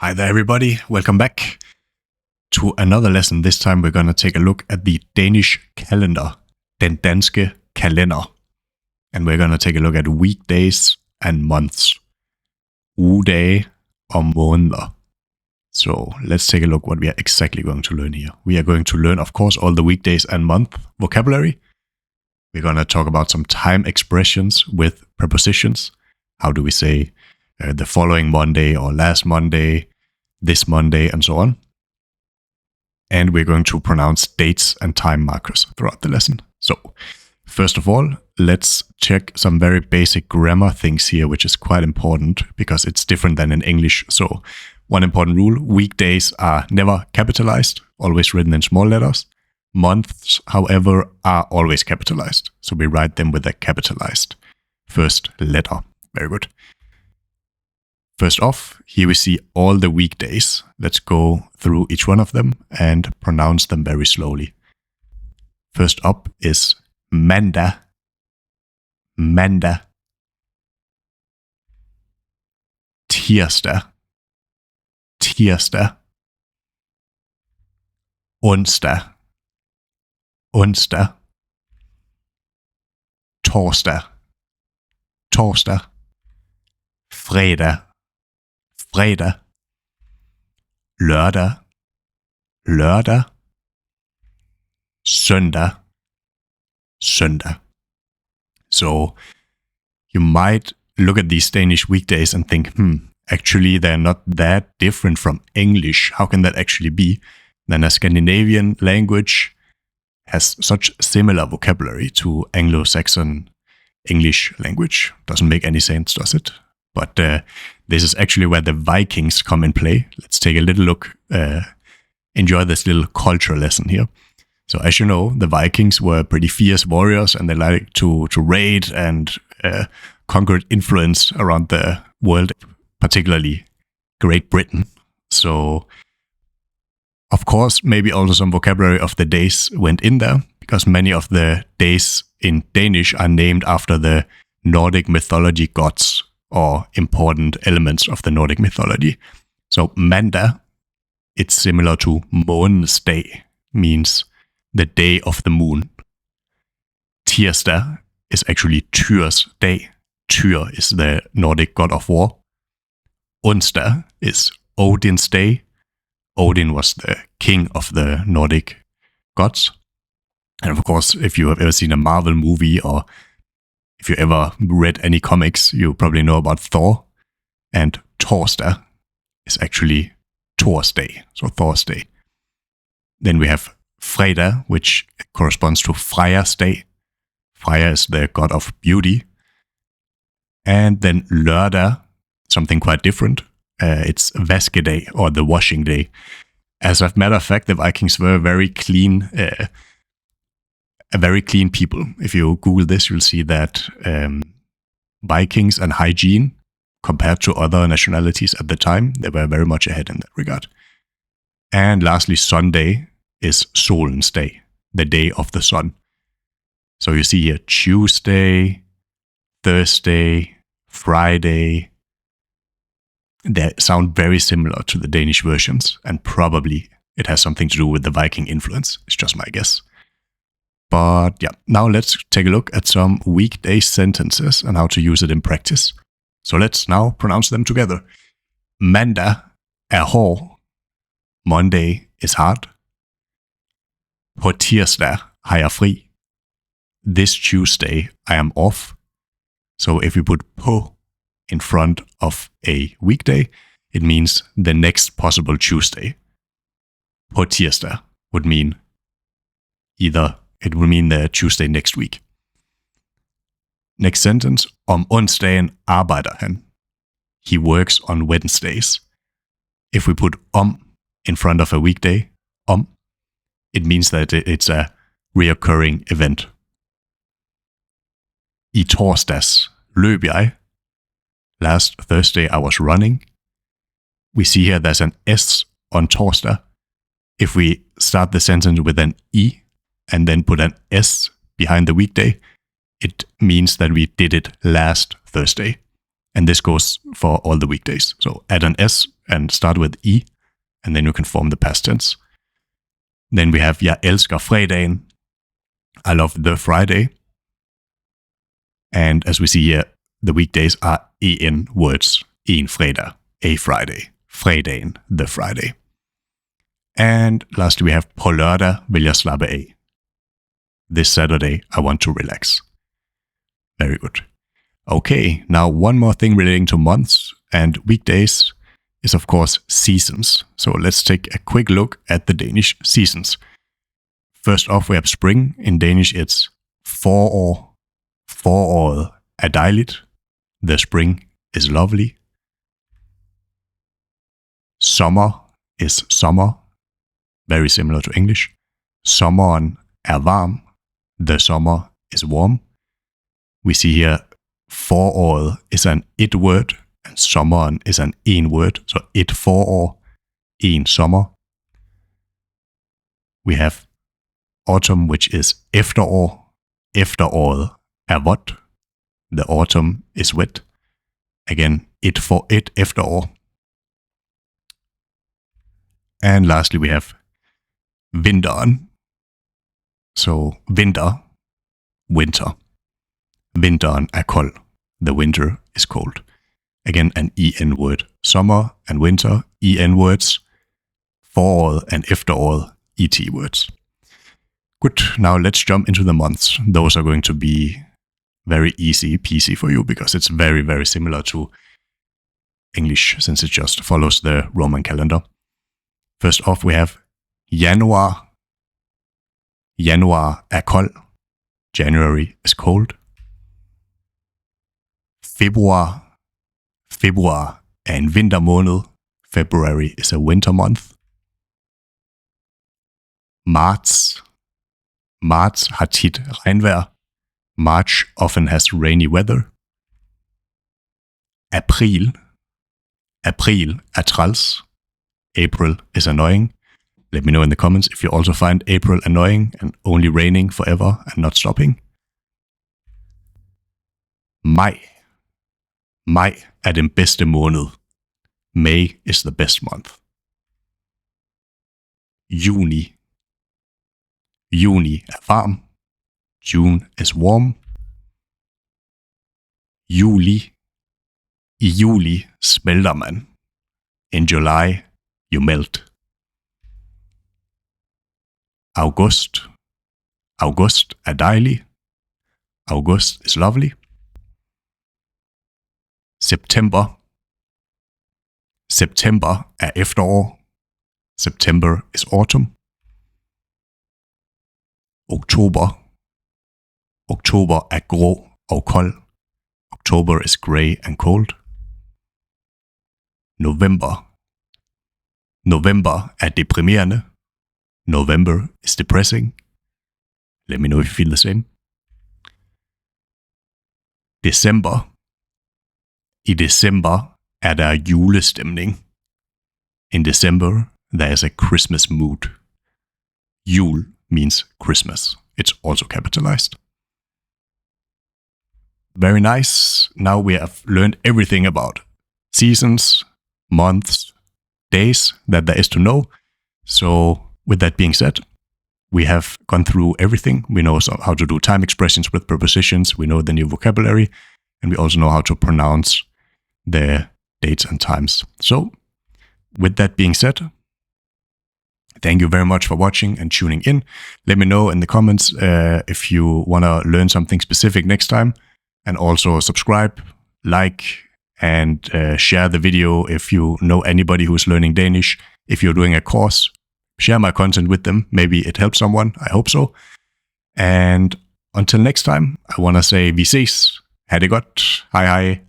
Hi there, everybody. Welcome back to another lesson. This time we're going to take a look at the Danish calendar, den danske kalender. And we're going to take a look at weekdays and months, ugedage og måneder. So let's take a look what we are exactly going to learn here. We are going to learn, of course, all the weekdays and month vocabulary. We're going to talk about some time expressions with prepositions. How do we say the following Monday or last Monday, this Monday, and so on. And we're going to pronounce dates and time markers throughout the lesson. So, first of all, let's check some very basic grammar things here, which is quite important because it's different than in English. So, one important rule, weekdays are never capitalized, always written in small letters. Months, however, are always capitalized. So we write them with a capitalized first letter. Very good. First off, here we see all the weekdays. Let's go through each one of them and pronounce them very slowly. First up is mandag, mandag. Tirsdag, tirsdag. Onsdag, onsdag. Torsdag, torsdag. Fredag, fredag. Lørdag, lørdag. Søndag, søndag. So you might look at these Danish weekdays and think, actually they're not that different from English. How can that actually be? Then a Scandinavian language has such similar vocabulary to Anglo-Saxon English language. Doesn't make any sense, does it? But this is actually where the Vikings come in play. Let's take a little look, enjoy this little culture lesson here. So as you know, the Vikings were pretty fierce warriors and they liked to raid and conquer influence around the world, particularly Great Britain. So, of course, maybe also some vocabulary of the days went in there, because many of the days in Danish are named after the Nordic mythology gods or important elements of the Nordic mythology. So mandag, it's similar to månens dag, means the day of the moon. Tirsdag is actually Tyrs dag. Tyr is the Nordic god of war. Onsdag is Odin's day. Odin was the king of the Nordic gods. And of course, if you have ever seen a Marvel movie or if you ever read any comics, you probably know about Thor. And Torsdag is actually Thor's day, so Thor's day. Then we have Fredag, which corresponds to Freya's day. Freya is the god of beauty. And then lørdag, something quite different. It's vaskedag, or the washing day. As a matter of fact, the Vikings were very clean, a very clean people. If you Google this, you'll see that Vikings and hygiene, compared to other nationalities at the time, they were very much ahead in that regard. And lastly, Sunday is solens day, the day of the sun. So you see here Tuesday, Thursday, Friday. They sound very similar to the Danish versions, and probably it has something to do with the Viking influence. It's just my guess. But yeah, now let's take a look at some weekday sentences and how to use it in practice. So let's now pronounce them together. Mandag er hård. Monday is hard. På tirsdag har jeg fri. This Tuesday I am off. So if we put på in front of a weekday, it means the next possible Tuesday. På tirsdag would mean it would mean the Tuesday next week. Next sentence, om onsdagen arbejder han. He works on Wednesdays. If we put om in front of a weekday, it means that it's a reoccurring event. I torsdags løb jeg. Last Thursday I was running. We see here there's an S on torsdag. If we start the sentence with an I and then put an S behind the weekday, it means that we did it last Thursday. And this goes for all the weekdays. So add an S and start with I, and then you can form the past tense. Then we have jeg elsker fredagen. I love the Friday. And as we see here, the weekdays are en words. En fredag, a Friday. Fredagen, the Friday. And lastly, we have på lørdag vil jeg slappe af. This Saturday, I want to relax. Very good. Okay, now one more thing relating to months and weekdays is of course seasons. So let's take a quick look at the Danish seasons. First off, we have spring. In Danish, it's forår. Foråret er dejligt. The spring is lovely. Summer is summer. Very similar to English. Sommeren er varm. The summer is warm. We see here foråret is an it word and sommeren is an en word. So et forår, en sommer. We have autumn, which is efterår. Efteråret er vådt. The autumn is wet. Again, et efterår. And lastly, we have vinteren. So winter. Vinteren er kold. The winter is cold. Again, an en word. Summer and winter, en words. Foråret and efteråret, et words. Good. Now let's jump into the months. Those are going to be very easy peasy for you because it's very, very similar to English since it just follows the Roman calendar. First off, we have januar. Januar er kold. January is cold. Februar. Februar er en vintermåned. February is a winter month. Marts. Marts har tit regnvejr. March often has rainy weather. April. April er træls. April is annoying. Let me know in the comments if you also find April annoying and only raining forever and not stopping. Maj. Maj er den bedste måned. May is the best month. Juni. Juni er varm. June is warm. Juli. I juli smelter man. In July, you melt. August. August er dejlig. August is lovely. September. September er efterår. September is autumn. Oktober. Oktober er grå og kold. October is grey and cold. November. November er deprimerende. November is depressing. Let me know if you feel the same. December. I december er der julestemning. In December, there is a Christmas mood. Jul means Christmas. It's also capitalized. Very nice. Now we have learned everything about seasons, months, days that there is to know. So with that being said, we have gone through everything. We know how to do time expressions with prepositions. We know the new vocabulary. And we also know how to pronounce the dates and times. So with that being said, thank you very much for watching and tuning in. Let me know in the comments if you want to learn something specific next time. And also subscribe, like, and share the video if you know anybody who's learning Danish. If you're doing a course, share my content with them. Maybe it helps someone. I hope so. And until next time, I want to say vi ses. Ha' det godt. Hej hej.